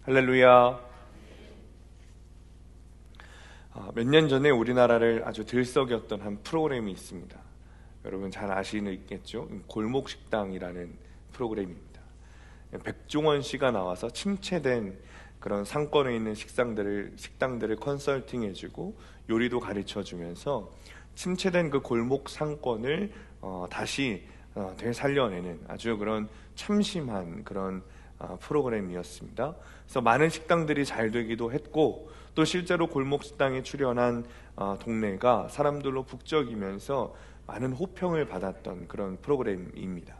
할렐루야. 몇 년 전에 우리나라를 아주 들썩였던 한 프로그램이 있습니다. 여러분 잘 아시겠죠? 골목식당이라는 프로그램입니다. 백종원 씨가 나와서 침체된 그런 상권에 있는 식당들을 컨설팅해주고 요리도 가르쳐주면서 침체된 그 골목 상권을 다시 되살려내는 아주 그런 참심한 그런 프로그램이었습니다. 그래서 많은 식당들이 잘 되기도 했고, 또 실제로 골목식당에 출연한 동네가 사람들로 북적이면서 많은 호평을 받았던 그런 프로그램입니다.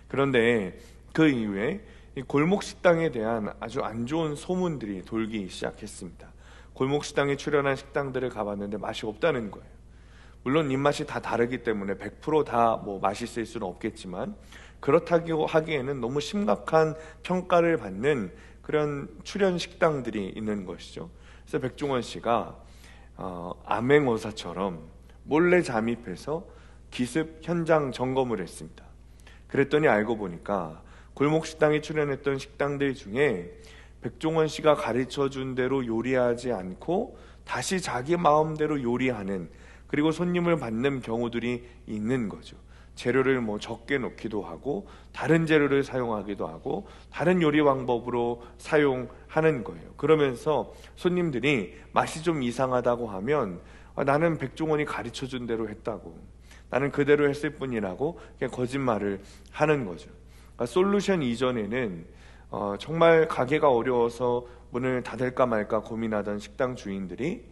그런데 그 이후에 이 골목식당에 대한 아주 안 좋은 소문들이 돌기 시작했습니다. 골목식당에 출연한 식당들을 가봤는데 맛이 없다는 거예요. 물론 입맛이 다 다르기 때문에 100% 다 맛있을 수는 없겠지만, 그렇다고 하기에는 너무 심각한 평가를 받는 그런 출연 식당들이 있는 것이죠. 그래서 백종원 씨가 암행어사처럼 몰래 잠입해서 기습 현장 점검을 했습니다. 그랬더니 알고 보니까 골목식당에 출연했던 식당들 중에 백종원 씨가 가르쳐준 대로 요리하지 않고 다시 자기 마음대로 요리하는, 그리고 손님을 받는 경우들이 있는 거죠. 재료를 적게 넣기도 하고 다른 재료를 사용하기도 하고 다른 요리 방법으로 사용하는 거예요. 그러면서 손님들이 맛이 좀 이상하다고 하면 나는 백종원이 가르쳐준 대로 했다고, 나는 그대로 했을 뿐이라고 그냥 거짓말을 하는 거죠. 그러니까 솔루션 이전에는 정말 가게가 어려워서 문을 닫을까 말까 고민하던 식당 주인들이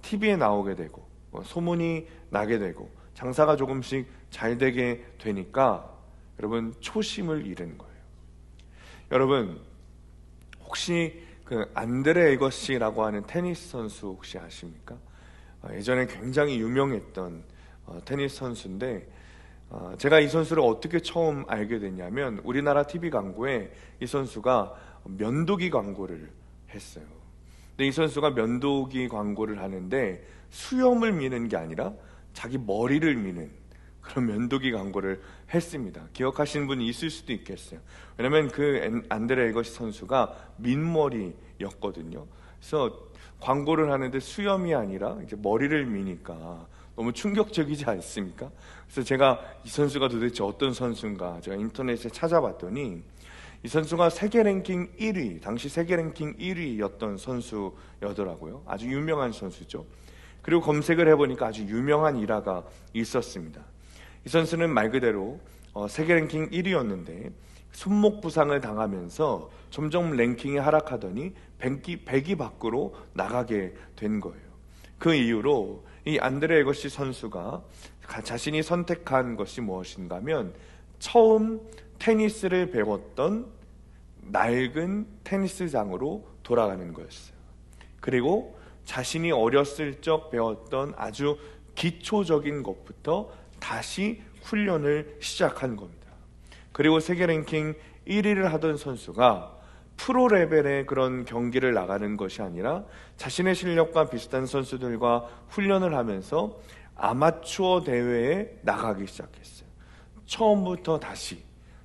TV에 나오게 되고 소문이 나게 되고 장사가 조금씩 잘 되게 되니까 여러분 초심을 잃은 거예요. 여러분 혹시 그 안드레 에거시라고 하는 테니스 선수 혹시 아십니까? 예전에 굉장히 유명했던 테니스 선수인데, 제가 이 선수를 어떻게 처음 알게 됐냐면 우리나라 TV 광고에 이 선수가 면도기 광고를 했어요. 근데 이 선수가 면도기 광고를 하는데 수염을 미는 게 아니라 자기 머리를 미는 그런 면도기 광고를 했습니다. 기억하시는 분이 있을 수도 있겠어요. 왜냐면 그 안드레 에거시 선수가 민머리였거든요. 그래서 광고를 하는데 수염이 아니라 이제 머리를 미니까 너무 충격적이지 않습니까? 그래서 제가 이 선수가 도대체 어떤 선수인가 제가 인터넷에 찾아봤더니 이 선수가 세계 랭킹 1위, 당시 세계 랭킹 1위였던 선수여더라고요. 아주 유명한 선수죠. 그리고 검색을 해보니까 아주 유명한 일화가 있었습니다. 이 선수는 말 그대로 세계 랭킹 1위였는데 손목 부상을 당하면서 점점 랭킹이 하락하더니 100위 밖으로 나가게 된 거예요. 그 이후로 이 안드레 에거시 선수가 자신이 선택한 것이 무엇인가 하면 처음 테니스를 배웠던 낡은 테니스장으로 돌아가는 거였어요. 그리고 자신이 어렸을 적 배웠던 아주 기초적인 것부터 다시 훈련을 시작한 겁니다. 그리고 세계 랭킹 1위를 하던 선수가 프로 레벨의 그런 경기를 나가는 것이 아니라 자신의 실력과 비슷한 선수들과 훈련을 하면서 아마추어 대회에 나가기 시작했어요. 처음부터 다시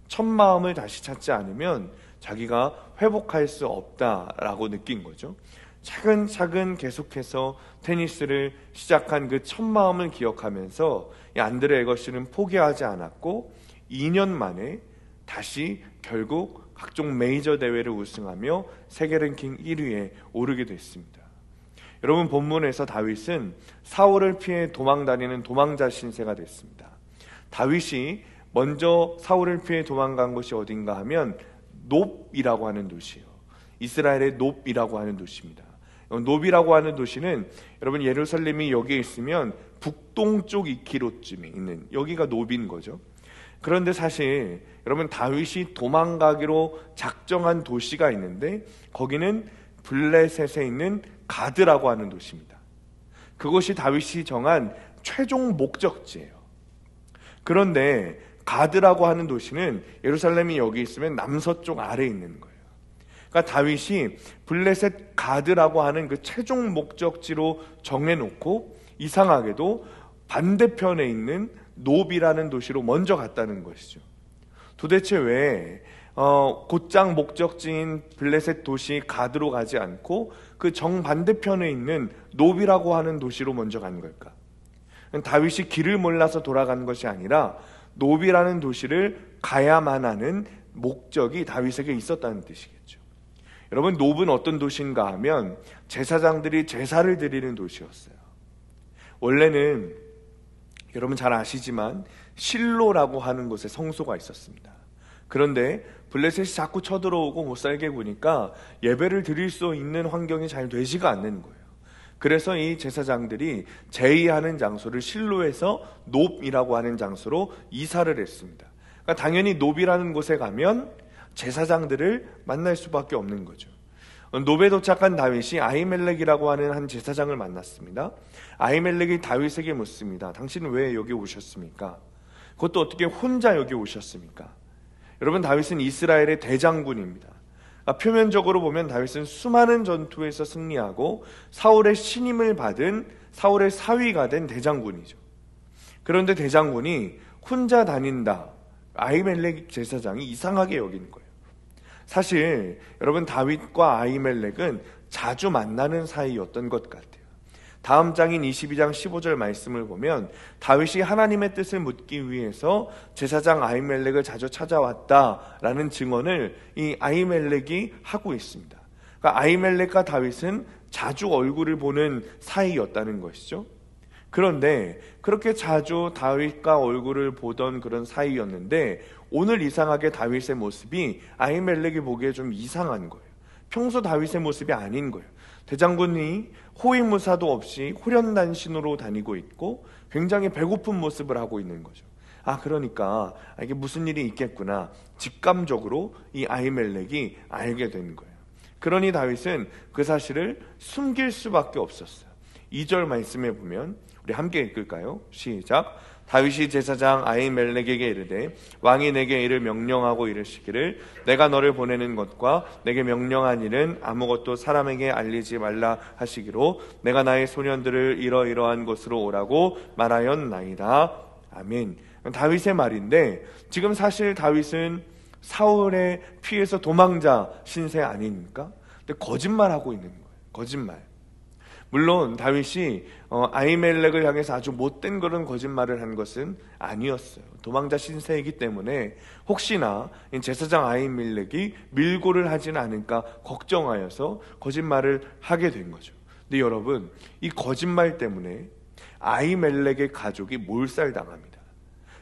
첫 마음을 다시 찾지 않으면 자기가 회복할 수 없다라고 느낀 거죠. 차근차근 계속해서 테니스를 시작한 그 첫 마음을 기억하면서 이 안드레 에거시는 포기하지 않았고 2년 만에 다시 결국 각종 메이저 대회를 우승하며 세계 랭킹 1위에 오르게 됐습니다. 여러분 본문에서 다윗은 사울을 피해 도망다니는 도망자 신세가 됐습니다. 다윗이 먼저 사울을 피해 도망간 곳이 어딘가 하면 놉이라고 하는 도시예요. 이스라엘의 놉이라고 하는 도시입니다. 놉이라고 하는 도시는 여러분 예루살렘이 여기에 있으면 북동쪽 2km쯤에 있는 여기가 놉인 거죠. 그런데 사실 여러분 다윗이 도망가기로 작정한 도시가 있는데 거기는 블레셋에 있는 가드라고 하는 도시입니다. 그것이 다윗이 정한 최종 목적지예요. 그런데 가드라고 하는 도시는 예루살렘이 여기 있으면 남서쪽 아래에 있는 거예요. 그러니까 다윗이 블레셋 가드라고 하는 그 최종 목적지로 정해놓고 이상하게도 반대편에 있는 놉이라는 도시로 먼저 갔다는 것이죠. 도대체 왜 곧장 목적지인 블레셋 도시 가드로 가지 않고 그 정반대편에 있는 노비라고 하는 도시로 먼저 간 걸까? 다윗이 길을 몰라서 돌아간 것이 아니라 노비라는 도시를 가야만 하는 목적이 다윗에게 있었다는 뜻이겠죠. 여러분, 노브는 어떤 도시인가 하면 제사장들이 제사를 드리는 도시였어요. 원래는 여러분 잘 아시지만 실로라고 하는 곳에 성소가 있었습니다. 그런데 블레셋이 자꾸 쳐들어오고 못 살게 구니까 예배를 드릴 수 있는 환경이 잘 되지가 않는 거예요. 그래서 이 제사장들이 제의하는 장소를 실로에서 놉이라고 하는 장소로 이사를 했습니다. 그러니까 당연히 놉이라는 곳에 가면 제사장들을 만날 수밖에 없는 거죠. 놉에 도착한 다윗이 아히멜렉이라고 하는 한 제사장을 만났습니다. 아히멜렉이 다윗에게 묻습니다. 당신은 왜 여기 오셨습니까? 그것도 어떻게 혼자 여기 오셨습니까? 여러분, 다윗은 이스라엘의 대장군입니다. 표면적으로 보면 다윗은 수많은 전투에서 승리하고 사울의 신임을 받은 사울의 사위가 된 대장군이죠. 그런데 대장군이 혼자 다닌다, 아히멜렉 제사장이 이상하게 여기는 거예요. 사실 여러분, 다윗과 아히멜렉은 자주 만나는 사이였던 것 같아요. 다음 장인 22장 15절 말씀을 보면 다윗이 하나님의 뜻을 묻기 위해서 제사장 아히멜렉을 자주 찾아왔다라는 증언을 이 아히멜렉이 하고 있습니다. 그러니까 아히멜렉과 다윗은 자주 얼굴을 보는 사이였다는 것이죠. 그런데 그렇게 자주 다윗과 얼굴을 보던 그런 사이였는데 오늘 이상하게 다윗의 모습이 아히멜렉이 보기에 좀 이상한 거예요. 평소 다윗의 모습이 아닌 거예요. 대장군이 호위무사도 없이 호련단신으로 다니고 있고 굉장히 배고픈 모습을 하고 있는 거죠. 그러니까 이게 무슨 일이 있겠구나, 직감적으로 이 아히멜렉이 알게 된 거예요. 그러니 다윗은 그 사실을 숨길 수밖에 없었어요. 2절 말씀에 보면 우리 함께 읽을까요? 시작. 다윗이 제사장 아히멜렉에게 이르되 왕이 내게 이를 명령하고 이르시기를 내가 너를 보내는 것과 내게 명령한 일은 아무것도 사람에게 알리지 말라 하시기로 내가 나의 소년들을 이러이러한 곳으로 오라고 말하였나이다. 아멘. 다윗의 말인데 지금 사실 다윗은 사울의 피해서 도망자 신세 아닙니까? 근데 거짓말하고 있는 거예요. 거짓말. 물론 다윗이 아히멜렉을 향해서 아주 못된 그런 거짓말을 한 것은 아니었어요. 도망자 신세이기 때문에 혹시나 제사장 아히멜렉이 밀고를 하진 않을까 걱정하여서 거짓말을 하게 된 거죠. 근데 여러분, 이 거짓말 때문에 아히멜렉의 가족이 몰살당합니다.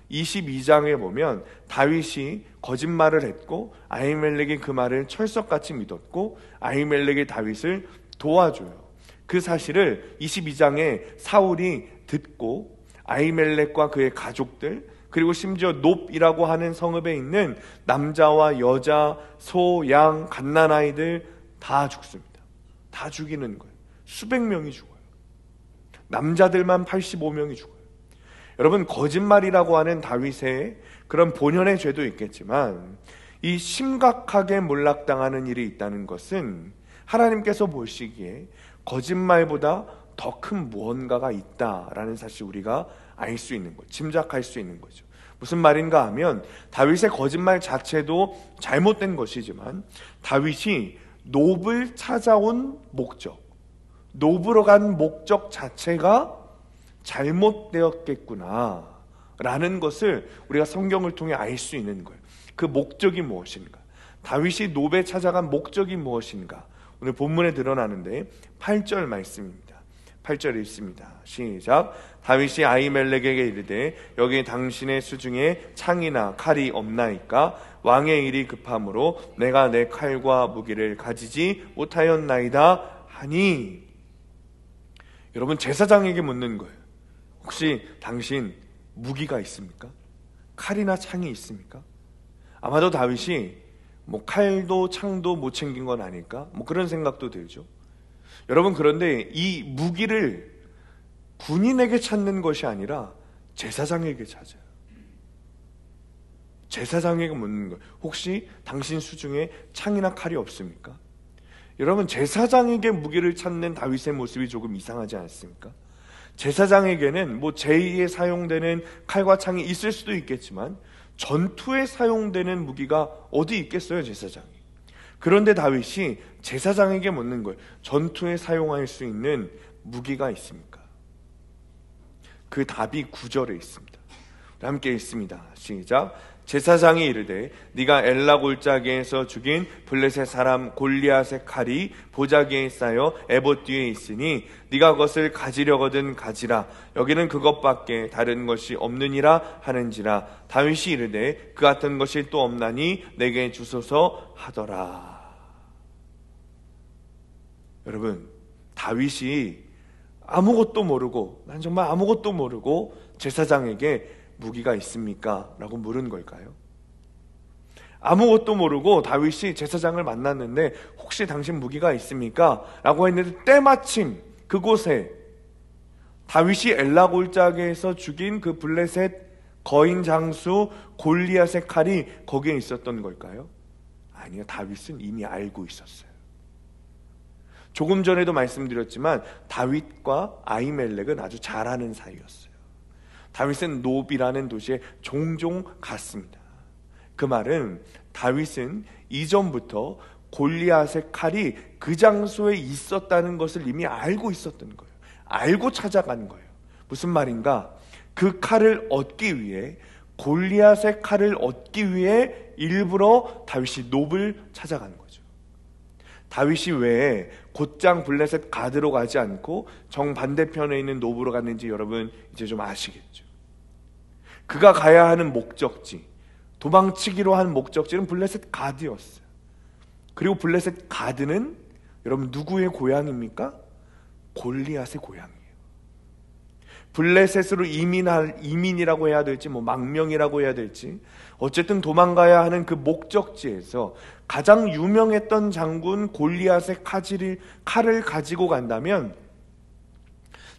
22장에 보면 다윗이 거짓말을 했고 아히멜렉이 그 말을 철석같이 믿었고 아히멜렉이 다윗을 도와줘요. 그 사실을 22장에 사울이 듣고 아히멜렉과 그의 가족들, 그리고 심지어 놉이라고 하는 성읍에 있는 남자와 여자, 소, 양, 갓난아이들 다 죽습니다. 다 죽이는 거예요. 수백 명이 죽어요. 남자들만 85명이 죽어요. 여러분, 거짓말이라고 하는 다윗의 그런 본연의 죄도 있겠지만 이 심각하게 몰락당하는 일이 있다는 것은 하나님께서 보시기에 거짓말보다 더 큰 무언가가 있다라는 사실 우리가 알 수 있는 거죠. 짐작할 수 있는 거죠. 무슨 말인가 하면 다윗의 거짓말 자체도 잘못된 것이지만 다윗이 놉을 찾아온 목적, 놉으로 간 목적 자체가 잘못되었겠구나 라는 것을 우리가 성경을 통해 알 수 있는 거예요. 그 목적이 무엇인가, 다윗이 놉에 찾아간 목적이 무엇인가, 오늘 본문에 드러나는데 8절 말씀입니다. 8절 읽습니다. 시작. 다윗이 아히멜렉에게 이르되 여기 당신의 수중에 창이나 칼이 없나이까? 왕의 일이 급함으로 내가 내 칼과 무기를 가지지 못하였나이다 하니. 여러분, 제사장에게 묻는 거예요. 혹시 당신 무기가 있습니까? 칼이나 창이 있습니까? 아마도 다윗이 칼도 창도 못 챙긴 건 아닐까? 그런 생각도 들죠. 여러분, 그런데 이 무기를 군인에게 찾는 것이 아니라 제사장에게 찾아요. 제사장에게 묻는 거예요. 혹시 당신 수중에 창이나 칼이 없습니까? 여러분, 제사장에게 무기를 찾는 다윗의 모습이 조금 이상하지 않습니까? 제사장에게는 제2에 사용되는 칼과 창이 있을 수도 있겠지만 전투에 사용되는 무기가 어디 있겠어요, 제사장이. 그런데 다윗이 제사장에게 묻는 거예요. 전투에 사용할 수 있는 무기가 있습니까? 그 답이 9절에 있습니다. 함께 읽습니다. 시작. 제사장이 이르되 네가 엘라 골짜기에서 죽인 블레셋 사람 골리앗의 칼이 보자기에 쌓여 에봇 뒤에 있으니 네가 그것을 가지려거든 가지라. 여기는 그것밖에 다른 것이 없느니라 하는지라. 다윗이 이르되 그 같은 것이 또 없나니 내게 주소서 하더라. 여러분, 다윗이 아무것도 모르고, 난 정말 아무것도 모르고 제사장에게 무기가 있습니까? 라고 물은 걸까요? 아무것도 모르고 다윗이 제사장을 만났는데 혹시 당신 무기가 있습니까? 라고 했는데 때마침 그곳에 다윗이 엘라 골짜기에서 죽인 그 블레셋 거인 장수 골리앗의 칼이 거기에 있었던 걸까요? 아니요, 다윗은 이미 알고 있었어요. 조금 전에도 말씀드렸지만 다윗과 아히멜렉은 아주 잘 아는 사이였어요. 다윗은 노비라는 도시에 종종 갔습니다. 그 말은 다윗은 이전부터 골리앗의 칼이 그 장소에 있었다는 것을 이미 알고 있었던 거예요. 알고 찾아간 거예요. 무슨 말인가? 그 칼을 얻기 위해, 골리앗의 칼을 얻기 위해 일부러 다윗이 놉을 찾아간 거죠. 다윗이 왜 곧장 블레셋 가드로 가지 않고 정반대편에 있는 놉으로 갔는지 여러분 이제 좀 아시겠죠. 그가 가야 하는 목적지, 도망치기로 한 목적지는 블레셋 가드였어요. 그리고 블레셋 가드는 여러분 누구의 고향입니까? 골리앗의 고향이에요. 블레셋으로 이민이라고 해야 될지 망명이라고 해야 될지 어쨌든 도망가야 하는 그 목적지에서 가장 유명했던 장군 골리앗의 칼을 가지고 간다면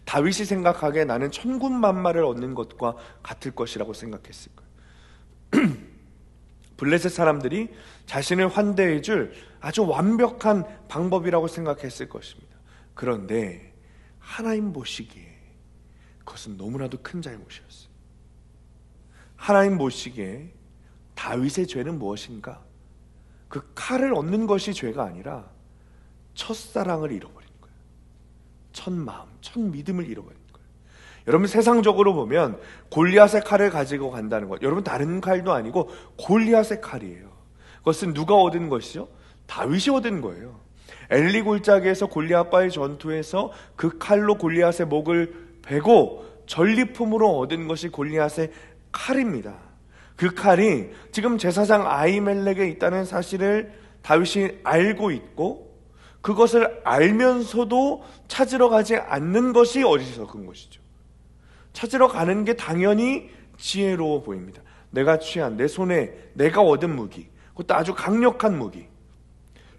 다윗이 생각하기에 나는 천군만마를 얻는 것과 같을 것이라고 생각했을 거예요. 블레셋 사람들이 자신을 환대해 줄 아주 완벽한 방법이라고 생각했을 것입니다. 그런데 하나님 보시기에 그것은 너무나도 큰 잘못이었어요. 하나님 보시기에 다윗의 죄는 무엇인가? 그 칼을 얻는 것이 죄가 아니라 첫사랑을 잃어버린 거예요. 첫 마음, 첫 믿음을 잃어버린 거예요. 여러분, 세상적으로 보면 골리앗의 칼을 가지고 간다는 것, 여러분 다른 칼도 아니고 골리앗의 칼이에요. 그것은 누가 얻은 것이죠? 다윗이 얻은 거예요. 엘리 골짜기에서 골리앗과의 전투에서 그 칼로 골리앗의 목을 베고 전리품으로 얻은 것이 골리앗의 칼입니다. 그 칼이 지금 제사장 아히멜렉에 있다는 사실을 다윗이 알고 있고 그것을 알면서도 찾으러 가지 않는 것이 어리석은 것이죠. 찾으러 가는 게 당연히 지혜로워 보입니다. 내가 취한 내 손에 내가 얻은 무기, 그것도 아주 강력한 무기,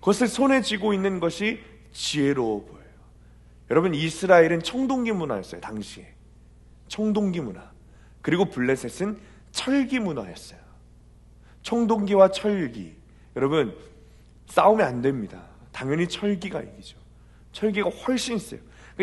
그것을 손에 쥐고 있는 것이 지혜로워 보여요. 여러분, 이스라엘은 청동기 문화였어요. 당시에 청동기 문화. 그리고 블레셋은 철기 문화였어요. 청동기와 철기, 여러분 싸우면 안 됩니다. 당연히 철기가 이기죠. 철기가 훨씬 세요.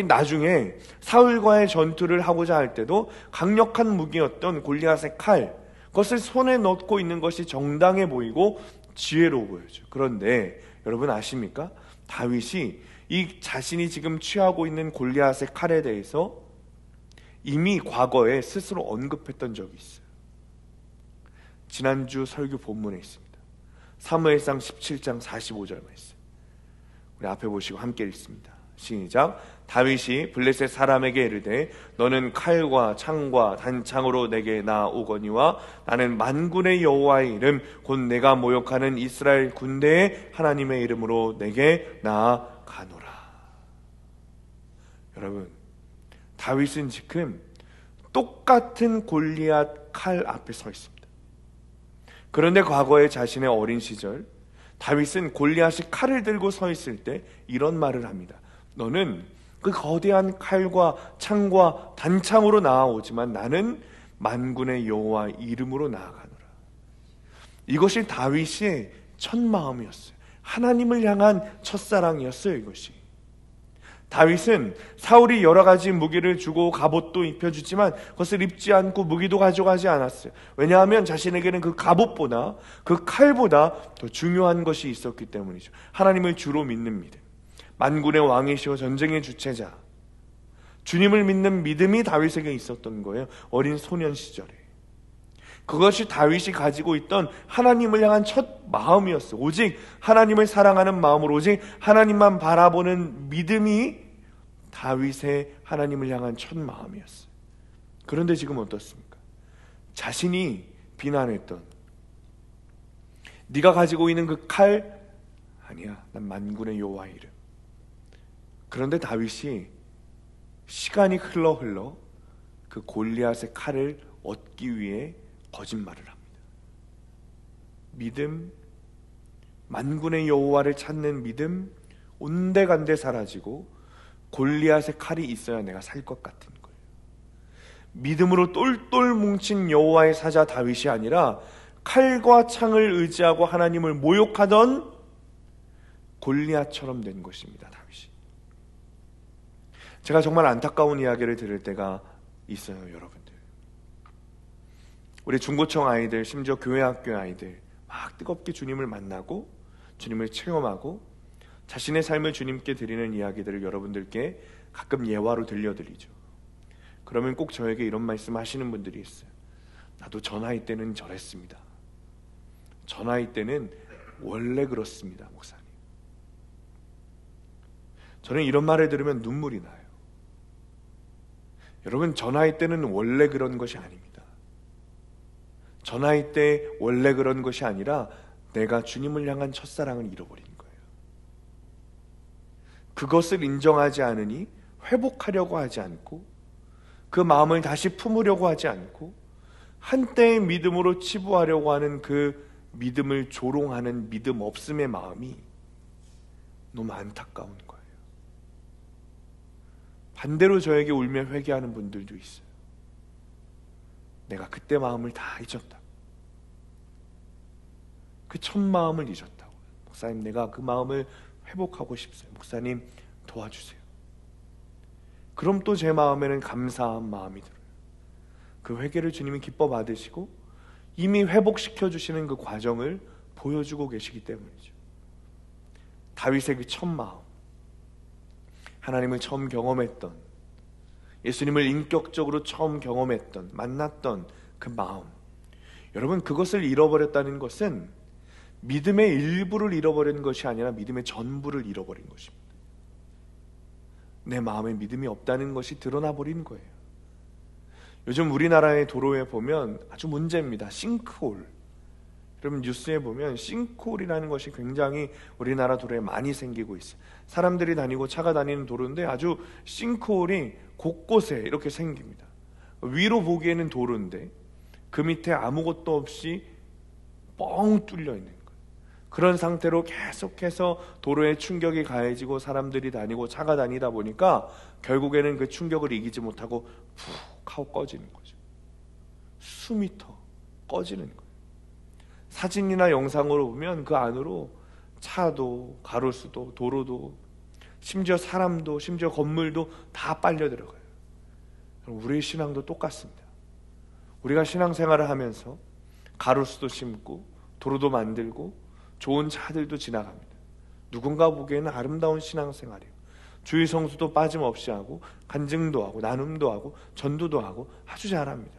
나중에 사울과의 전투를 하고자 할 때도 강력한 무기였던 골리앗의 칼, 그것을 손에 넣고 있는 것이 정당해 보이고 지혜로워 보여요. 그런데 여러분 아십니까? 다윗이 이 자신이 지금 취하고 있는 골리앗의 칼에 대해서 이미 과거에 스스로 언급했던 적이 있어요. 지난주 설교 본문에 있습니다. 사무엘상 17장 45절 말씀. 우리 앞에 보시고 함께 읽습니다. 시작. 다윗이 블레셋 사람에게 이르되 너는 칼과 창과 단창으로 내게 나오거니와 나는 만군의 여호와의 이름 곧 내가 모욕하는 이스라엘 군대의 하나님의 이름으로 내게 나아가노라. 여러분, 다윗은 지금 똑같은 골리앗 칼 앞에 서 있습니다. 그런데 과거에 자신의 어린 시절 다윗은 골리앗이 칼을 들고 서 있을 때 이런 말을 합니다. 너는 그 거대한 칼과 창과 단창으로 나아오지만 나는 만군의 여호와 이름으로 나아가노라. 이것이 다윗의 첫 마음이었어요. 하나님을 향한 첫사랑이었어요. 이것이 다윗은 사울이 여러 가지 무기를 주고 갑옷도 입혀주지만 그것을 입지 않고 무기도 가져가지 않았어요. 왜냐하면 자신에게는 그 갑옷보다 그 칼보다 더 중요한 것이 있었기 때문이죠. 하나님을 주로 믿는 믿음, 만군의 왕이시오 전쟁의 주체자, 주님을 믿는 믿음이 다윗에게 있었던 거예요. 어린 소년 시절에. 그것이 다윗이 가지고 있던 하나님을 향한 첫 마음이었어요. 오직 하나님을 사랑하는 마음으로, 오직 하나님만 바라보는 믿음이 다윗의 하나님을 향한 첫 마음이었어요. 그런데 지금 어떻습니까? 자신이 비난했던, 네가 가지고 있는 그 칼, 아니야, 난 만군의 여호와의 이름. 그런데 다윗이 시간이 흘러 그 골리앗의 칼을 얻기 위해 거짓말을 합니다. 믿음, 만군의 여호와를 찾는 믿음, 온데간데 사라지고 골리앗의 칼이 있어야 내가 살 것 같은 거예요. 믿음으로 똘똘 뭉친 여호와의 사자 다윗이 아니라 칼과 창을 의지하고 하나님을 모욕하던 골리앗처럼 된 것입니다. 다윗이. 제가 정말 안타까운 이야기를 들을 때가 있어요, 여러분들. 우리 중고청 아이들, 심지어 교회 학교 아이들 막 뜨겁게 주님을 만나고 주님을 체험하고 자신의 삶을 주님께 드리는 이야기들을 여러분들께 가끔 예화로 들려드리죠. 그러면 꼭 저에게 이런 말씀 하시는 분들이 있어요. 나도 저 나이 때는 저랬습니다. 저 나이 때는 원래 그렇습니다, 목사님. 저는 이런 말을 들으면 눈물이 나요. 여러분, 저 나이 때는 원래 그런 것이 아닙니다. 저 나이 때 원래 그런 것이 아니라 내가 주님을 향한 첫사랑을 잃어버린 거예요. 그것을 인정하지 않으니 회복하려고 하지 않고 그 마음을 다시 품으려고 하지 않고 한때의 믿음으로 치부하려고 하는 그 믿음을 조롱하는 믿음 없음의 마음이 너무 안타까운 거예요. 반대로 저에게 울며 회개하는 분들도 있어요. 내가 그때 마음을 다 잊었다. 그 첫 마음을 잊었다고. 목사님, 내가 그 마음을 회복하고 싶어요. 목사님, 도와주세요. 그럼 또 제 마음에는 감사한 마음이 들어요. 그 회개를 주님이 기뻐 받으시고 이미 회복시켜 주시는 그 과정을 보여주고 계시기 때문이죠. 다윗의 그 첫 마음, 하나님을 처음 경험했던, 예수님을 인격적으로 처음 경험했던, 만났던 그 마음, 여러분, 그것을 잃어버렸다는 것은 믿음의 일부를 잃어버린 것이 아니라 믿음의 전부를 잃어버린 것입니다. 내 마음에 믿음이 없다는 것이 드러나 버린 거예요. 요즘 우리나라의 도로에 보면 아주 문제입니다. 싱크홀. 여러분, 뉴스에 보면 싱크홀이라는 것이 굉장히 우리나라 도로에 많이 생기고 있어요. 사람들이 다니고 차가 다니는 도로인데 아주 싱크홀이 곳곳에 이렇게 생깁니다. 위로 보기에는 도로인데 그 밑에 아무것도 없이 뻥 뚫려 있는 거예요. 그런 상태로 계속해서 도로에 충격이 가해지고 사람들이 다니고 차가 다니다 보니까 결국에는 그 충격을 이기지 못하고 푹 하고 꺼지는 거죠. 수미터 꺼지는 거예요. 사진이나 영상으로 보면 그 안으로 차도, 가로수도, 도로도, 심지어 사람도, 심지어 건물도 다 빨려 들어가요. 우리의 신앙도 똑같습니다. 우리가 신앙생활을 하면서 가로수도 심고 도로도 만들고 좋은 차들도 지나갑니다. 누군가 보기에는 아름다운 신앙생활이에요. 주의 성수도 빠짐없이 하고 간증도 하고 나눔도 하고 전도도 하고 아주 잘합니다.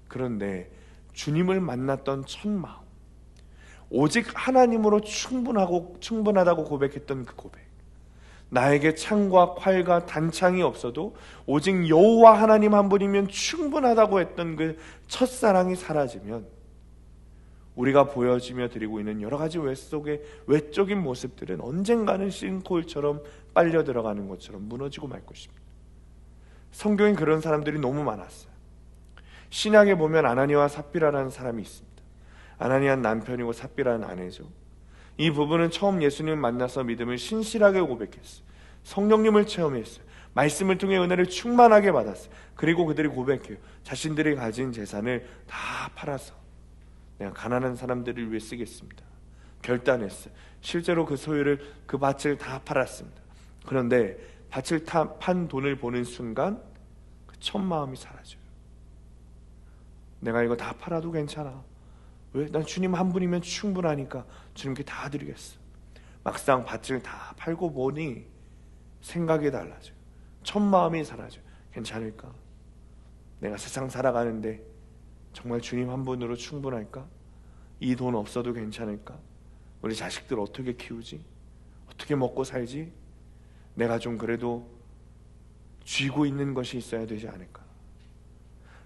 그런데 주님을 만났던 첫 마음, 오직 하나님으로 충분하다고 고백했던 그 고백, 나에게 창과 활과 단창이 없어도 오직 여호와 하나님 한 분이면 충분하다고 했던 그 첫사랑이 사라지면 우리가 보여지며 드리고 있는 여러 가지 외적인 모습들은 언젠가는 싱크홀처럼 빨려 들어가는 것처럼 무너지고 말 것입니다. 성경에 그런 사람들이 너무 많았어요. 신약에 보면 아나니아와 삽비라라는 사람이 있습니다. 아나니아는 남편이고 삽비라는 아내죠. 이 부부는 처음 예수님을 만나서 믿음을 신실하게 고백했어요. 성령님을 체험했어요. 말씀을 통해 은혜를 충만하게 받았어요. 그리고 그들이 고백해요. 자신들이 가진 재산을 다 팔아서 내가 가난한 사람들을 위해 쓰겠습니다. 결단했어요. 실제로 그 소유를, 그 밭을 다 팔았습니다. 그런데 밭을 판 돈을 보는 순간 그 첫 마음이 사라져요. 내가 이거 다 팔아도 괜찮아. 왜? 난 주님 한 분이면 충분하니까 주님께 다 드리겠어. 막상 밭을 다 팔고 보니 생각이 달라져요. 첫 마음이 사라져요. 괜찮을까? 내가 세상 살아가는데 정말 주님 한 분으로 충분할까? 이 돈 없어도 괜찮을까? 우리 자식들 어떻게 키우지? 어떻게 먹고 살지? 내가 좀 그래도 쥐고 있는 것이 있어야 되지 않을까?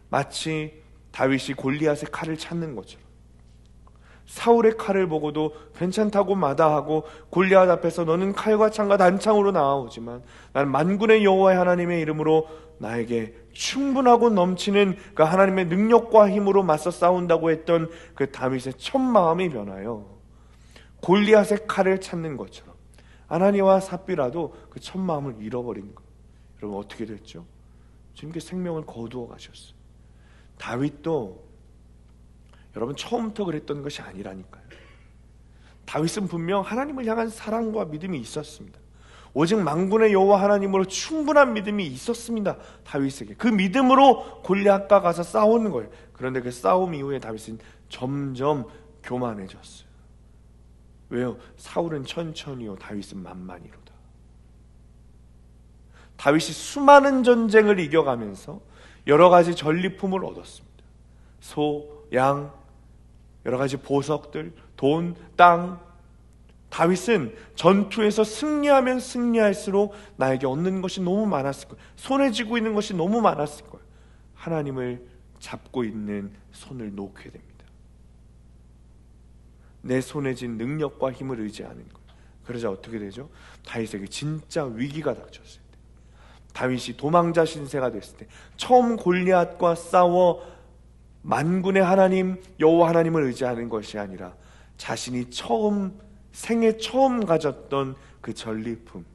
마치 다윗이 골리앗의 칼을 찾는 것처럼 사울의 칼을 보고도 괜찮다고 마다하고 골리앗 앞에서 너는 칼과 창과 단창으로 나아오지만 나는 만군의 여호와의 하나님의 이름으로 나에게 충분하고 넘치는 그 하나님의 능력과 힘으로 맞서 싸운다고 했던 그 다윗의 첫 마음이 변하여 골리앗의 칼을 찾는 것처럼 아나니와 삽비라도 그 첫 마음을 잃어버린 거예요. 여러분 어떻게 됐죠? 주님께 생명을 거두어 가셨어요. 다윗도 여러분 처음부터 그랬던 것이 아니라니까요. 다윗은 분명 하나님을 향한 사랑과 믿음이 있었습니다. 오직 만군의 여호와 하나님으로 충분한 믿음이 있었습니다. 다윗에게 그 믿음으로 골리앗과 가서 싸우는 거예요. 그런데 그 싸움 이후에 다윗은 점점 교만해졌어요. 왜요? 사울은 천천히요, 다윗은 만만히로다. 다윗이 수많은 전쟁을 이겨가면서 여러 가지 전리품을 얻었습니다. 소, 양, 여러 가지 보석들, 돈, 땅. 다윗은 전투에서 승리하면 승리할수록 나에게 얻는 것이 너무 많았을 거예요. 손에 쥐고 있는 것이 너무 많았을 거예요. 하나님을 잡고 있는 손을 놓게 됩니다. 내 손에 쥔 능력과 힘을 의지하는 거예요. 그러자 어떻게 되죠? 다윗에게 진짜 위기가 닥쳤을 때, 다윗이 도망자 신세가 됐을 때, 처음 골리앗과 싸워 만군의 하나님 여호와 하나님을 의지하는 것이 아니라 자신이 생애 처음 가졌던 그 전리품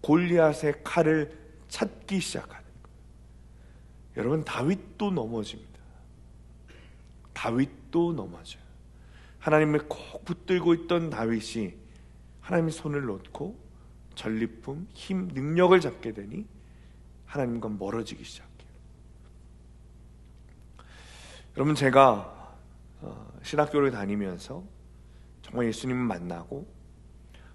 골리앗의 칼을 찾기 시작하는 거예요. 여러분 다윗도 넘어집니다. 다윗도 넘어져요. 하나님을 꼭 붙들고 있던 다윗이 하나님의 손을 놓고 전리품, 힘, 능력을 잡게 되니 하나님과 멀어지기 시작해요. 여러분 제가 신학교를 다니면서 정말 예수님을 만나고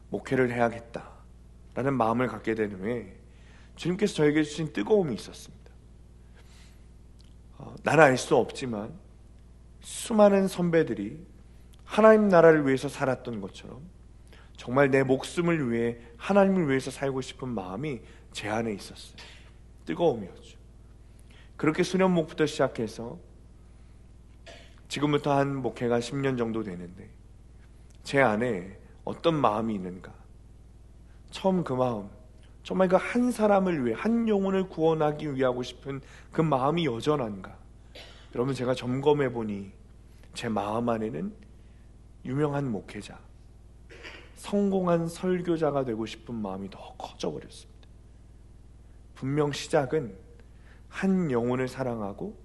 목회를 해야겠다라는 마음을 갖게 된 후에 주님께서 저에게 주신 뜨거움이 있었습니다. 나는 알 수 없지만 수많은 선배들이 하나님 나라를 위해서 살았던 것처럼 정말 내 목숨을 위해 하나님을 위해서 살고 싶은 마음이 제 안에 있었어요. 뜨거움이었죠. 그렇게 수련목부터 시작해서 지금부터 한 목회가 10년 정도 되는데 제 안에 어떤 마음이 있는가? 처음 그 마음, 정말 그 한 사람을 위해, 한 영혼을 구원하기 위해 하고 싶은 그 마음이 여전한가? 여러분 제가 점검해 보니 제 마음 안에는 유명한 목회자, 성공한 설교자가 되고 싶은 마음이 더 커져버렸습니다. 분명 시작은 한 영혼을 사랑하고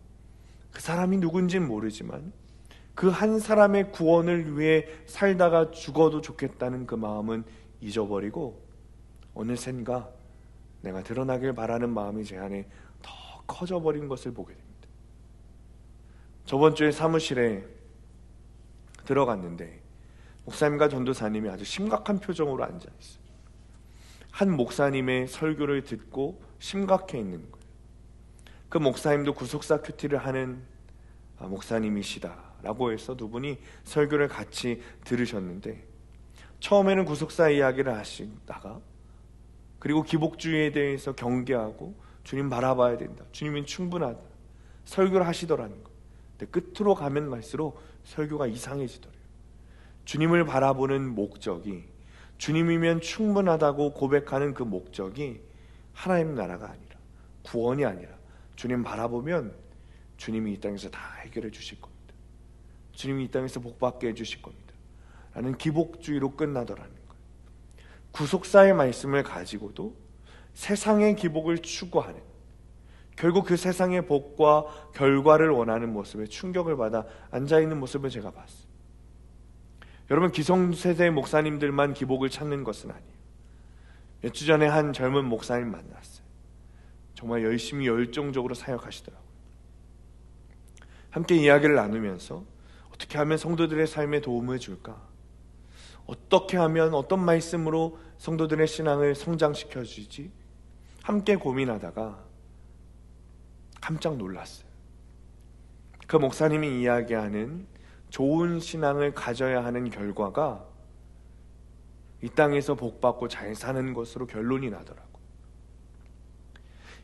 그 사람이 누군지는 모르지만 그 한 사람의 구원을 위해 살다가 죽어도 좋겠다는 그 마음은 잊어버리고 어느샌가 내가 드러나길 바라는 마음이 제 안에 더 커져버린 것을 보게 됩니다. 저번 주에 사무실에 들어갔는데 목사님과 전도사님이 아주 심각한 표정으로 앉아있어요. 한 목사님의 설교를 듣고 심각해 있는 거예요. 그 목사님도 구속사 큐티를 하는 목사님이시다라고 해서 두 분이 설교를 같이 들으셨는데 처음에는 구속사 이야기를 하시다가 그리고 기복주의에 대해서 경계하고 주님 바라봐야 된다, 주님은 충분하다 설교를 하시더라는 거예요. 근데 끝으로 가면 갈수록 설교가 이상해지더래요. 주님을 바라보는 목적이, 주님이면 충분하다고 고백하는 그 목적이 하나님 나라가 아니라, 구원이 아니라 주님 바라보면 주님이 이 땅에서 다 해결해 주실 겁니다, 주님이 이 땅에서 복받게 해주실 겁니다 라는 기복주의로 끝나더라는 거예요. 구속사의 말씀을 가지고도 세상의 기복을 추구하는, 결국 그 세상의 복과 결과를 원하는 모습에 충격을 받아 앉아있는 모습을 제가 봤어요. 여러분 기성세대 목사님들만 기복을 찾는 것은 아니에요. 몇 주 전에 한 젊은 목사님 만났어요. 정말 열심히 열정적으로 사역하시더라고요. 함께 이야기를 나누면서 어떻게 하면 성도들의 삶에 도움을 줄까? 어떻게 하면 어떤 말씀으로 성도들의 신앙을 성장시켜 주지? 함께 고민하다가 깜짝 놀랐어요. 그 목사님이 이야기하는 좋은 신앙을 가져야 하는 결과가 이 땅에서 복받고 잘 사는 것으로 결론이 나더라고요.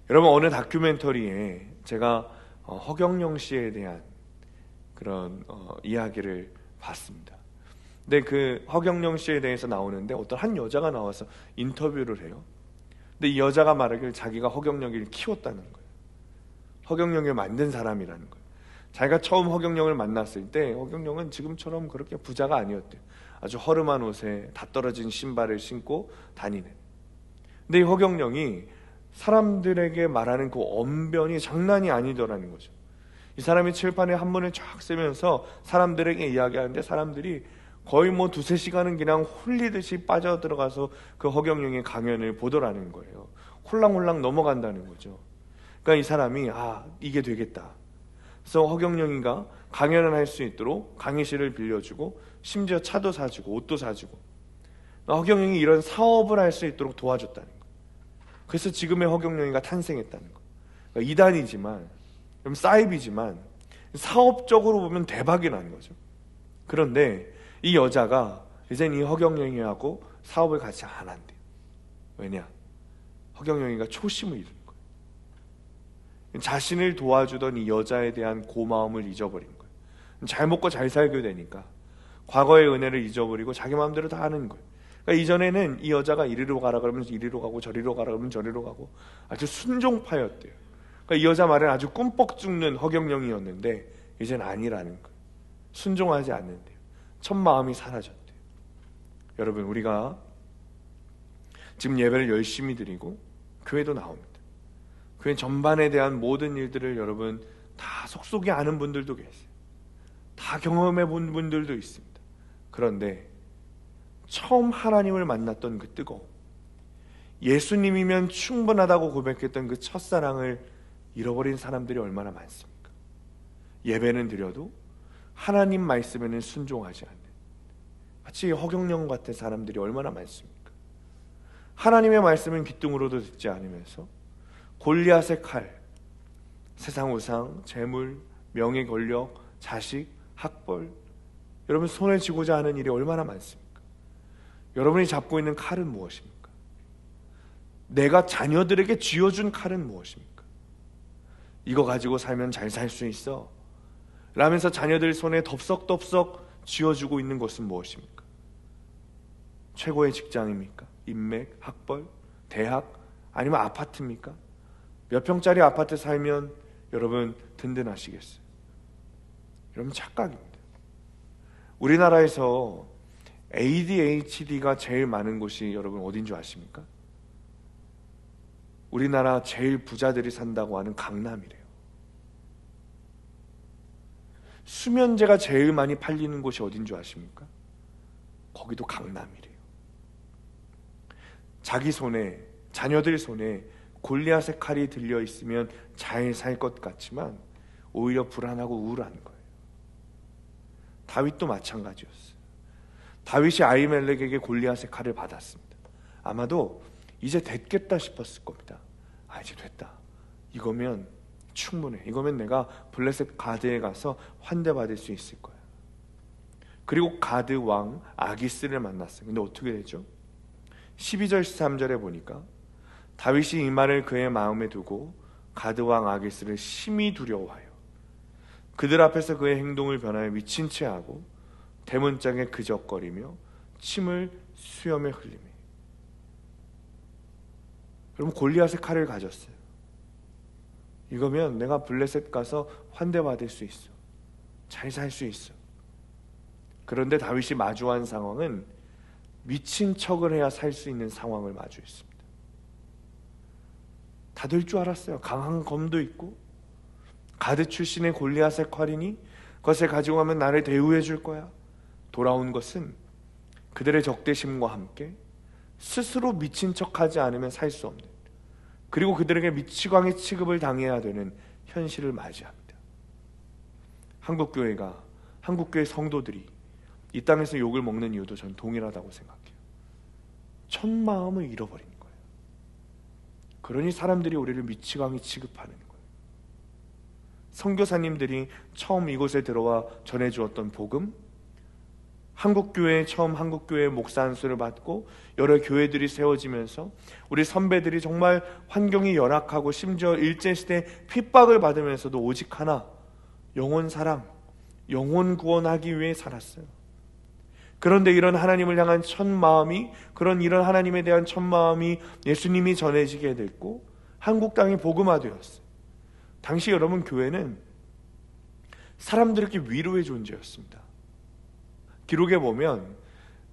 여러분, 어느 다큐멘터리에 제가 허경영 씨에 대한 그런 이야기를 봤습니다. 근데 그 허경영 씨에 대해서 나오는데 어떤 한 여자가 나와서 인터뷰를 해요. 근데 이 여자가 말하길 자기가 허경영을 키웠다는 거예요. 허경영을 만든 사람이라는 거예요. 자기가 처음 허경영을 만났을 때 허경영은 지금처럼 그렇게 부자가 아니었대요. 아주 허름한 옷에 다 떨어진 신발을 신고 다니는. 근데 이 허경영이 사람들에게 말하는 그 언변이 장난이 아니더라는 거죠. 이 사람이 칠판에 한문을 쫙 쓰면서 사람들에게 이야기하는데 사람들이 거의 뭐 두세 시간은 그냥 홀리듯이 빠져들어가서 그 허경영의 강연을 보더라는 거예요. 홀랑홀랑 넘어간다는 거죠. 그러니까 이 사람이 이게 되겠다. 그래서 허경영이가 강연을 할 수 있도록 강의실을 빌려주고 심지어 차도 사주고 옷도 사주고 허경영이 이런 사업을 할 수 있도록 도와줬다는 거예요. 그래서 지금의 허경영이가 탄생했다는 거예요. 그러니까 이단이지만 좀 사이비지만 사업적으로 보면 대박이 난 거죠. 그런데 이 여자가 이젠 이 허경영이하고 사업을 같이 안 한대요. 왜냐? 허경영이가 초심을 잃은 거예요. 자신을 도와주던 이 여자에 대한 고마움을 잊어버린 거예요. 잘 먹고 잘 살게 되니까 과거의 은혜를 잊어버리고 자기 마음대로 다 하는 거예요. 그러니까 이전에는 이 여자가 이리로 가라 그러면 이리로 가고 저리로 가라 그러면 저리로 가고 아주 순종파였대요. 그러니까 이 여자 말은 아주 꿈뻑 죽는 허경영이었는데 이젠 아니라는 거예요. 순종하지 않는데요. 첫 마음이 사라졌대요. 여러분, 우리가 지금 예배를 열심히 드리고 교회도 나옵니다. 교회 전반에 대한 모든 일들을 여러분 다 속속이 아는 분들도 계세요. 다 경험해 본 분들도 있습니다. 그런데 처음 하나님을 만났던 그 뜨거움, 예수님이면 충분하다고 고백했던 그 첫사랑을 잃어버린 사람들이 얼마나 많습니까? 예배는 드려도 하나님 말씀에는 순종하지 않는 마치 허경영 같은 사람들이 얼마나 많습니까? 하나님의 말씀은 귀등으로도 듣지 않으면서 골리앗의 칼, 세상 우상, 재물, 명예, 권력, 자식, 학벌, 여러분 손에 쥐고자 하는 일이 얼마나 많습니까? 여러분이 잡고 있는 칼은 무엇입니까? 내가 자녀들에게 쥐어준 칼은 무엇입니까? 이거 가지고 살면 잘 살 수 있어 라면서 자녀들 손에 덥석덥석 쥐어주고 있는 것은 무엇입니까? 최고의 직장입니까? 인맥, 학벌, 대학, 아니면 아파트입니까? 몇 평짜리 아파트 살면 여러분 든든하시겠어요? 여러분 착각입니다. 우리나라에서 ADHD가 제일 많은 곳이 여러분 어딘 줄 아십니까? 우리나라 제일 부자들이 산다고 하는 강남이래요. 수면제가 제일 많이 팔리는 곳이 어딘 줄 아십니까? 거기도 강남이래요. 자기 손에, 자녀들 손에 골리앗의 칼이 들려 있으면 잘 살 것 같지만 오히려 불안하고 우울한 거예요. 다윗도 마찬가지였어요. 다윗이 아히멜렉에게 골리앗의 칼을 받았습니다. 아마도 이제 됐겠다 싶었을 겁니다. 이제 됐다. 이거면 충분해. 이거면 내가 블레셋 가드에 가서 환대받을 수 있을 거야. 그리고 가드 왕 아기스를 만났어요. 근데 어떻게 되죠? 12절 13절에 보니까 다윗이 이 말을 그의 마음에 두고 가드 왕 아기스를 심히 두려워하여 그들 앞에서 그의 행동을 변하여 미친 채 하고 대문짝에 그적거리며 침을 수염에 흘리며. 여러분, 골리앗의 칼을 가졌어요. 이거면 내가 블레셋 가서 환대받을 수 있어. 잘 살 수 있어. 그런데 다윗이 마주한 상황은 미친 척을 해야 살 수 있는 상황을 마주했습니다. 다 될 줄 알았어요. 강한 검도 있고 가드 출신의 골리앗의 칼이니 그것을 가지고 가면 나를 대우해 줄 거야. 돌아온 것은 그들의 적대심과 함께 스스로 미친 척하지 않으면 살 수 없는, 그리고 그들에게 미치광이 취급을 당해야 되는 현실을 맞이합니다. 한국교회가, 한국교회 성도들이 이 땅에서 욕을 먹는 이유도 전 동일하다고 생각해요. 첫 마음을 잃어버린 거예요. 그러니 사람들이 우리를 미치광이 취급하는 거예요. 선교사님들이 처음 이곳에 들어와 전해주었던 복음, 한국교회에 처음 한국교회 목사 안수를 받고 여러 교회들이 세워지면서 우리 선배들이 정말 환경이 열악하고 심지어 일제시대 핍박을 받으면서도 오직 하나, 영혼 사랑, 영혼 구원하기 위해 살았어요. 그런데 이런 하나님을 향한 첫 마음이, 이런 하나님에 대한 첫 마음이 예수님이 전해지게 됐고 한국 땅이 복음화되었어요. 당시 여러분, 교회는 사람들에게 위로의 존재였습니다. 기록에 보면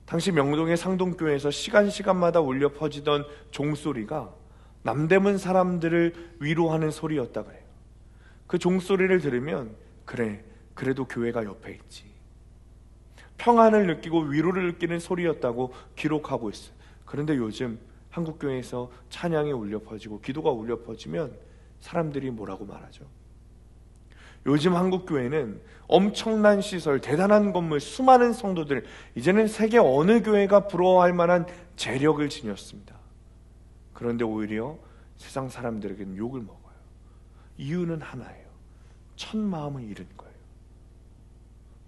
당시 명동의 상동교회에서 시간마다 울려 퍼지던 종소리가 남대문 사람들을 위로하는 소리였다 그래요. 그 종소리를 들으면 그래도 교회가 옆에 있지, 평안을 느끼고 위로를 느끼는 소리였다고 기록하고 있어요. 그런데 요즘 한국교회에서 찬양이 울려 퍼지고 기도가 울려 퍼지면 사람들이 뭐라고 말하죠? 요즘 한국교회는 엄청난 시설, 대단한 건물, 수많은 성도들, 이제는 세계 어느 교회가 부러워할 만한 재력을 지녔습니다. 그런데 오히려 세상 사람들에게는 욕을 먹어요. 이유는 하나예요. 첫 마음을 잃은 거예요.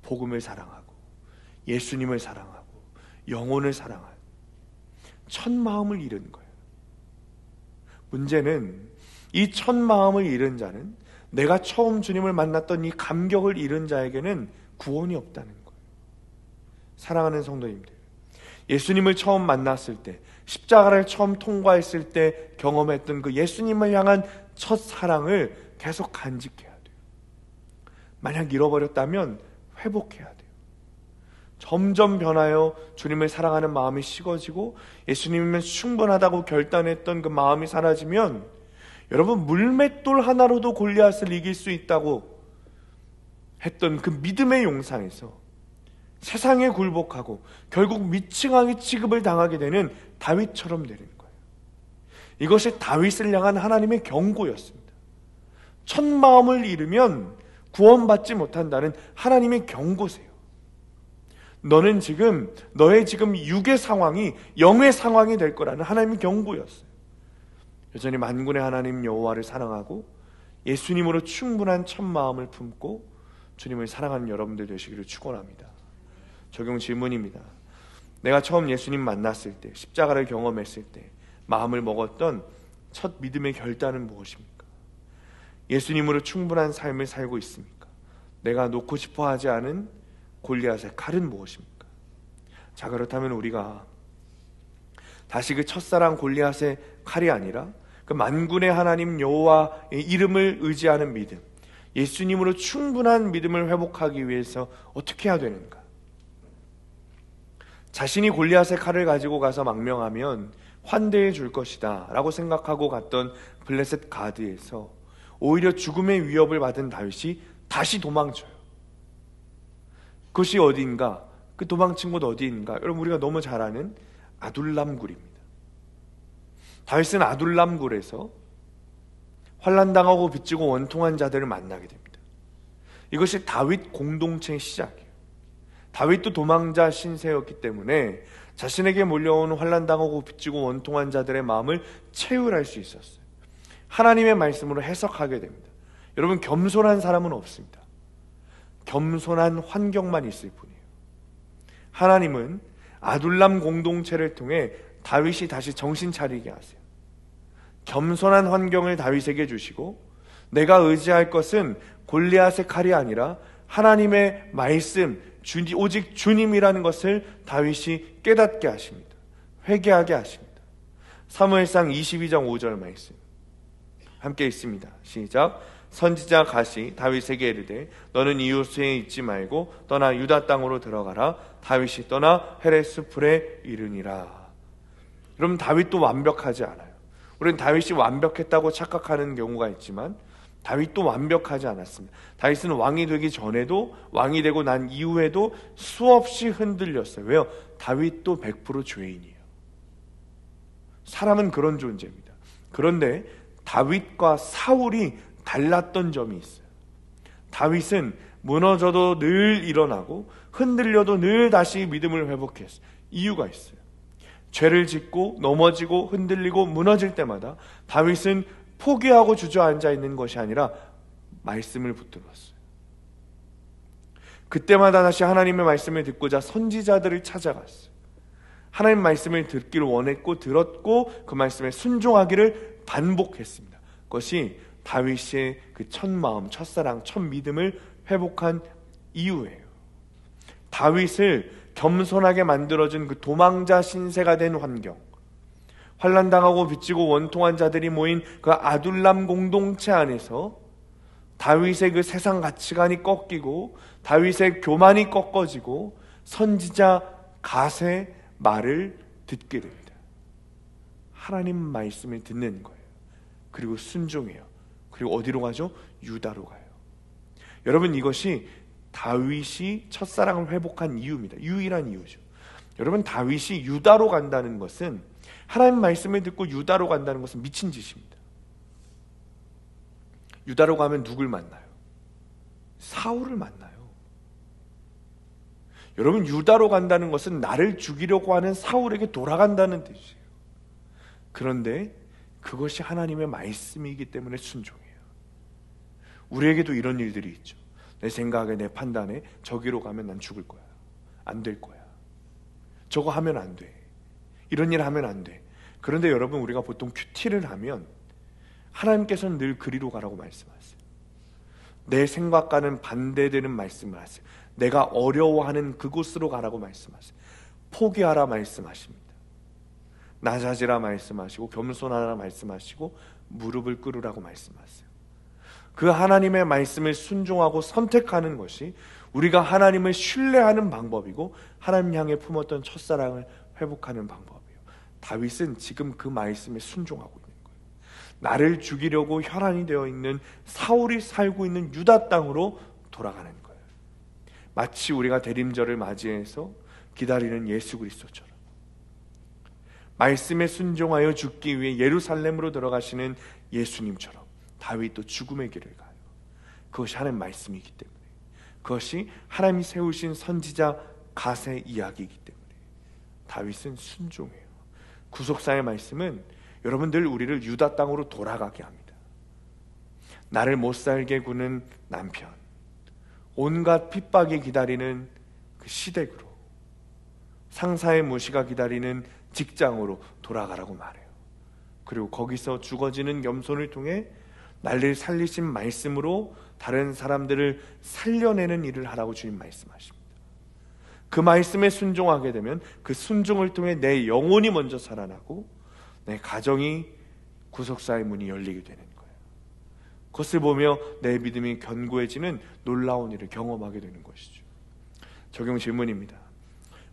복음을 사랑하고 예수님을 사랑하고 영혼을 사랑하고 첫 마음을 잃은 거예요. 문제는 이 첫 마음을 잃은 자는, 내가 처음 주님을 만났던 이 감격을 잃은 자에게는 구원이 없다는 거예요. 사랑하는 성도님들, 예수님을 처음 만났을 때, 십자가를 처음 통과했을 때 경험했던 그 예수님을 향한 첫 사랑을 계속 간직해야 돼요. 만약 잃어버렸다면 회복해야 돼요. 점점 변하여 주님을 사랑하는 마음이 식어지고 예수님이면 충분하다고 결단했던 그 마음이 사라지면, 여러분, 물맷돌 하나로도 골리앗을 이길 수 있다고 했던 그 믿음의 용사에서 세상에 굴복하고 결국 미칭하게 취급을 당하게 되는 다윗처럼 되는 거예요. 이것이 다윗을 향한 하나님의 경고였습니다. 첫 마음을 잃으면 구원받지 못한다는 하나님의 경고세요. 너는 지금, 너의 지금 육의 상황이 영의 상황이 될 거라는 하나님의 경고였어요. 여전히 만군의 하나님 여호와를 사랑하고 예수님으로 충분한 첫 마음을 품고 주님을 사랑하는 여러분들 되시기를 축원합니다. 적용 질문입니다. 내가 처음 예수님 만났을 때, 십자가를 경험했을 때 마음을 먹었던 첫 믿음의 결단은 무엇입니까? 예수님으로 충분한 삶을 살고 있습니까? 내가 놓고 싶어 하지 않은 골리앗의 칼은 무엇입니까? 자, 그렇다면 우리가 다시 그 첫사랑 골리앗의 칼이 아니라 그 만군의 하나님 여호와의 이름을 의지하는 믿음, 예수님으로 충분한 믿음을 회복하기 위해서 어떻게 해야 되는가? 자신이 골리앗의 칼을 가지고 가서 망명하면 환대해 줄 것이다 라고 생각하고 갔던 블레셋 가드에서 오히려 죽음의 위협을 받은 다윗이 다시 도망쳐요. 그것이 어디인가? 그 도망친 곳 어디인가? 여러분, 우리가 너무 잘 아는 아둘람 굴입니다. 다윗은 아둘람 굴에서 환난당하고 빚지고 원통한 자들을 만나게 됩니다. 이것이 다윗 공동체의 시작이에요. 다윗도 도망자 신세였기 때문에 자신에게 몰려온 환난당하고 빚지고 원통한 자들의 마음을 채울할 수 있었어요. 하나님의 말씀으로 해석하게 됩니다. 여러분, 겸손한 사람은 없습니다. 겸손한 환경만 있을 뿐이에요. 하나님은 아둘람 공동체를 통해 다윗이 다시 정신 차리게 하세요. 겸손한 환경을 다윗에게 주시고, 내가 의지할 것은 골리앗의 칼이 아니라 하나님의 말씀, 오직 주님이라는 것을 다윗이 깨닫게 하십니다. 회개하게 하십니다. 사무엘상 22장 5절 말씀 함께 읽습니다. 시작. 선지자 갓이 다윗에게 이르되 너는 이웃에 있지 말고 떠나 유다 땅으로 들어가라. 다윗이 떠나 헤레스 풀에 이르니라. 여러분, 다윗도 완벽하지 않아요. 우리는 다윗이 완벽했다고 착각하는 경우가 있지만 다윗도 완벽하지 않았습니다. 다윗은 왕이 되기 전에도, 왕이 되고 난 이후에도 수없이 흔들렸어요. 왜요? 다윗도 100% 죄인이에요. 사람은 그런 존재입니다. 그런데 다윗과 사울이 달랐던 점이 있어요. 다윗은 무너져도 늘 일어나고 흔들려도 늘 다시 믿음을 회복했어요. 이유가 있어요. 죄를 짓고 넘어지고 흔들리고 무너질 때마다 다윗은 포기하고 주저앉아 있는 것이 아니라 말씀을 붙들었어요. 그때마다 다시 하나님의 말씀을 듣고자 선지자들을 찾아갔어요. 하나님 말씀을 듣기를 원했고 들었고 그 말씀에 순종하기를 반복했습니다. 그것이 다윗의 그 첫 마음, 첫사랑, 첫 믿음을 회복한 이유예요. 다윗을 겸손하게 만들어준 그 도망자 신세가 된 환경, 환난당하고 빚지고 원통한 자들이 모인 그 아둘람 공동체 안에서 다윗의 그 세상 가치관이 꺾이고 다윗의 교만이 꺾어지고 선지자 갓의 말을 듣게 됩니다. 하나님 말씀을 듣는 거예요. 그리고 순종해요. 그리고 어디로 가죠? 유다로 가요. 여러분, 이것이 다윗이 첫사랑을 회복한 이유입니다. 유일한 이유죠. 여러분, 다윗이 유다로 간다는 것은, 하나님 말씀을 듣고 유다로 간다는 것은 미친 짓입니다. 유다로 가면 누굴 만나요? 사울을 만나요. 여러분, 유다로 간다는 것은 나를 죽이려고 하는 사울에게 돌아간다는 뜻이에요. 그런데 그것이 하나님의 말씀이기 때문에 순종해요. 우리에게도 이런 일들이 있죠. 내 생각에, 내 판단에 저기로 가면 난 죽을 거야, 안 될 거야, 저거 하면 안 돼, 이런 일 하면 안 돼. 그런데 여러분, 우리가 보통 큐티를 하면 하나님께서는 늘 그리로 가라고 말씀하세요. 내 생각과는 반대되는 말씀을 하세요. 내가 어려워하는 그곳으로 가라고 말씀하세요. 포기하라 말씀하십니다. 낮아지라 말씀하시고 겸손하라 말씀하시고 무릎을 꿇으라고 말씀하세요. 그 하나님의 말씀을 순종하고 선택하는 것이 우리가 하나님을 신뢰하는 방법이고 하나님 향해 품었던 첫사랑을 회복하는 방법이에요. 다윗은 지금 그 말씀에 순종하고 있는 거예요. 나를 죽이려고 혈안이 되어 있는 사울이 살고 있는 유다 땅으로 돌아가는 거예요. 마치 우리가 대림절을 맞이해서 기다리는 예수 그리스도처럼 말씀에 순종하여 죽기 위해 예루살렘으로 들어가시는 예수님처럼 다윗도 죽음의 길을 가요. 그것이 하나님의 말씀이기 때문에, 그것이 하나님이 세우신 선지자 갓의 이야기이기 때문에 다윗은 순종해요. 구속사의 말씀은 여러분들 우리를 유다 땅으로 돌아가게 합니다. 나를 못 살게 구는 남편, 온갖 핍박이 기다리는 그 시댁으로, 상사의 무시가 기다리는 직장으로 돌아가라고 말해요. 그리고 거기서 죽어지는 겸손을 통해 나를 살리신 말씀으로 다른 사람들을 살려내는 일을 하라고 주님 말씀하십니다. 그 말씀에 순종하게 되면 그 순종을 통해 내 영혼이 먼저 살아나고 내 가정이 구속사의 문이 열리게 되는 거예요. 그것을 보며 내 믿음이 견고해지는 놀라운 일을 경험하게 되는 것이죠. 적용 질문입니다.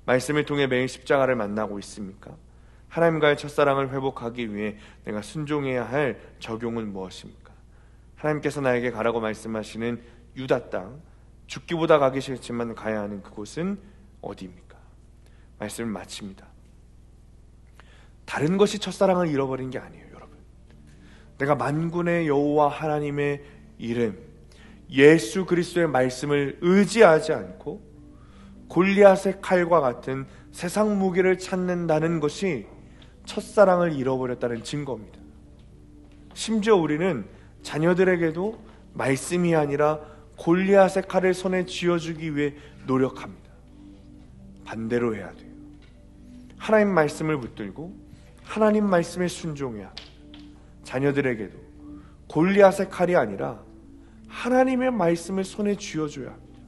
말씀을 통해 매일 십자가를 만나고 있습니까? 하나님과의 첫사랑을 회복하기 위해 내가 순종해야 할 적용은 무엇입니까? 하나님께서 나에게 가라고 말씀하시는 유다 땅, 죽기보다 가기 싫지만 가야 하는 그곳은 어디입니까? 말씀을 마칩니다. 다른 것이 첫사랑을 잃어버린 게 아니에요, 여러분. 내가 만군의 여호와 하나님의 이름, 예수 그리스도의 말씀을 의지하지 않고 골리앗의 칼과 같은 세상 무기를 찾는다는 것이 첫사랑을 잃어버렸다는 증거입니다. 심지어 우리는 자녀들에게도 말씀이 아니라 골리앗의 칼을 손에 쥐어주기 위해 노력합니다. 반대로 해야 돼요. 하나님 말씀을 붙들고 하나님 말씀에 순종해야 합니다. 자녀들에게도 골리앗의 칼이 아니라 하나님의 말씀을 손에 쥐어줘야 합니다.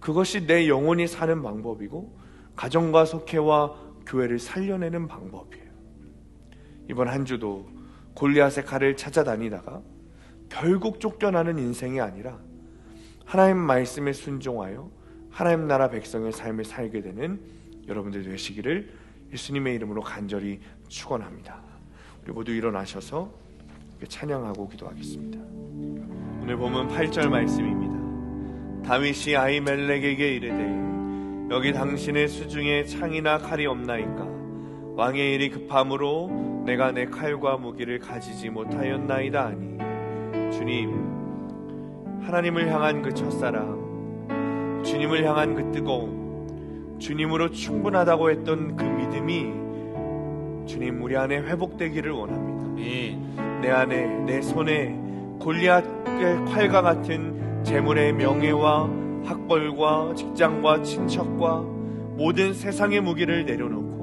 그것이 내 영혼이 사는 방법이고 가정과 속회와 교회를 살려내는 방법이에요. 이번 한 주도 골리앗의 칼을 찾아다니다가 결국 쫓겨나는 인생이 아니라 하나님 말씀에 순종하여 하나님 나라 백성의 삶을 살게 되는 여러분들 되시기를 예수님의 이름으로 간절히 축원합니다. 우리 모두 일어나셔서 찬양하고 기도하겠습니다. 오늘 본문 8절 말씀입니다. 다윗이 아히멜렉에게 이르되 여기 당신의 수중에 창이나 칼이 없나이까? 왕의 일이 급함으로 내가 내 칼과 무기를 가지지 못하였나이다 하니, 주님, 하나님을 향한 그 첫사랑, 주님을 향한 그 뜨거움, 주님으로 충분하다고 했던 그 믿음이 주님 우리 안에 회복되기를 원합니다. 내 안에, 내 손에 골리앗의 칼과 같은 재물의 명예와 학벌과 직장과 친척과 모든 세상의 무기를 내려놓고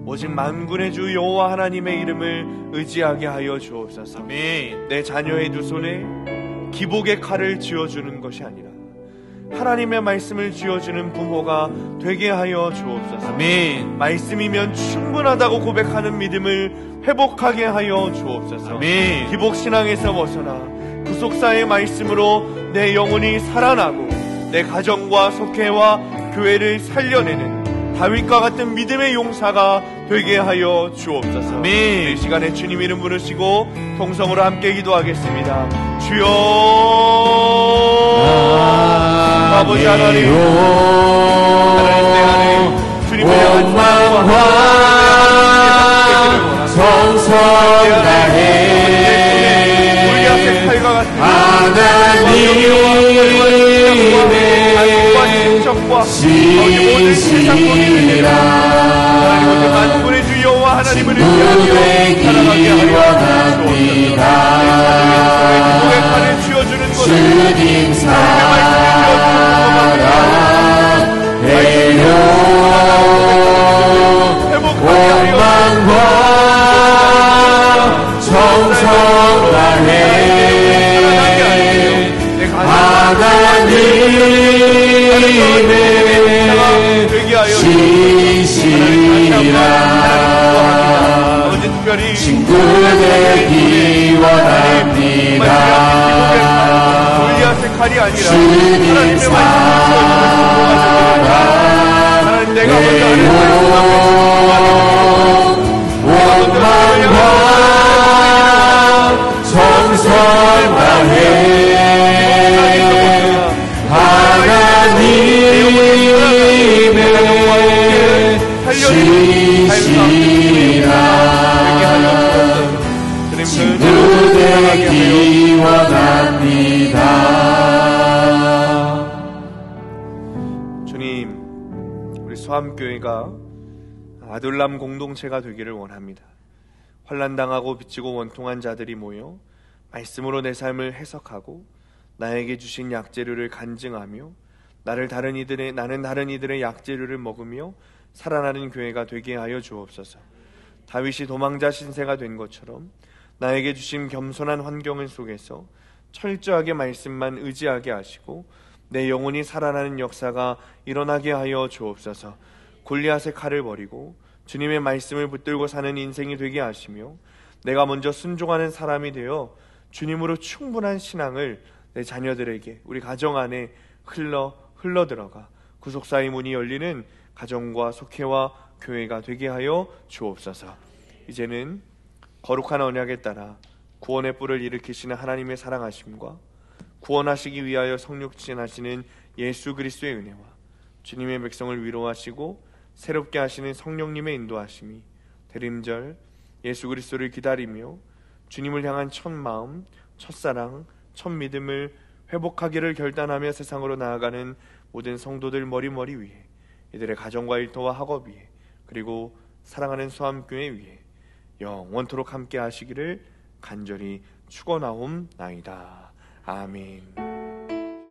오직 만군의 주 여호와 하나님의 이름을 의지하게 하여 주옵소서. 내 자녀의 두 손에 기복의 칼을 쥐어주는 것이 아니라 하나님의 말씀을 쥐어주는 부모가 되게 하여 주옵소서. 말씀이면 충분하다고 고백하는 믿음을 회복하게 하여 주옵소서. 기복신앙에서 벗어나 구속사의 말씀으로 내 영혼이 살아나고 내 가정과 속회와 교회를 살려내는 다윗과 같은 믿음의 용사가 되게 하여 주옵소서. 이 시간에 주님 이름 부르시고 통성으로 함께 기도하겠습니다. 주여, 아버지 하나님, 하나님 내 안에 주님을 향한 사랑과 정성 다해 골리앗의 칼과 같은 하나님의 신실이라 만군의 주 여호와 하나님을 의지하며 살아가게 하여 주옵소서. 기복의 칼을 쥐어주는 것은 주님 사랑해요. 원망과 정성 다해 하나님의 신실이라 친구 되기 원합니다. 골리앗의 칼이 아니라 주님 하나님의 하나님 내가 먼저 원망과 정성 다해 하나님의 신실이라 친구 되기 원합니다. 주님, 우리 소암교회가 아둘람 공동체가 되기를 원합니다. 환난당하고 비치고 원통한 자들이 모여 말씀으로 내 삶을 해석하고 나에게 주신 약재료를 간증하며 나는 다른 이들의 약재료를 먹으며 살아나는 교회가 되게 하여 주옵소서. 다윗이 도망자 신세가 된 것처럼 나에게 주신 겸손한 환경 속에서 철저하게 말씀만 의지하게 하시고 내 영혼이 살아나는 역사가 일어나게 하여 주옵소서. 골리앗의 칼을 버리고 주님의 말씀을 붙들고 사는 인생이 되게 하시며 내가 먼저 순종하는 사람이 되어 주님으로 충분한 신앙을 내 자녀들에게, 우리 가정 안에 흘러 들어가 구속사의 문이 열리는 가정과 속회와 교회가 되게 하여 주옵소서. 이제는 거룩한 언약에 따라 구원의 뿔을 일으키시는 하나님의 사랑하심과 구원하시기 위하여 성육신하시는 예수 그리스도의 은혜와 주님의 백성을 위로하시고 새롭게 하시는 성령님의 인도하심이 대림절 예수 그리스도를 기다리며 주님을 향한 첫 마음, 첫사랑, 첫 믿음을 회복하기를 결단하며 세상으로 나아가는 모든 성도들 머리 위에, 이들의 가정과 일터와 학업 위에, 그리고 사랑하는 소암교회 위에 영원토록 함께 하시기를 간절히 축원하옵나이다. 아멘.